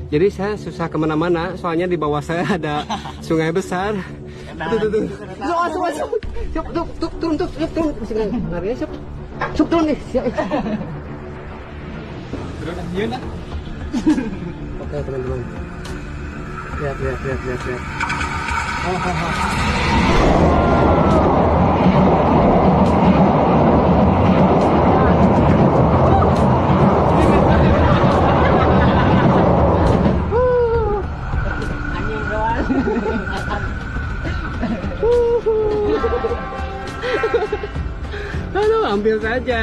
Jadi saya susah kemana-mana, soalnya di bawah saya ada sungai besar. Tuh. Siap, turun. Masih lari siap. Siap, turun nih, siap. Oke teman-teman. Lihat. Aduh, ambil saja.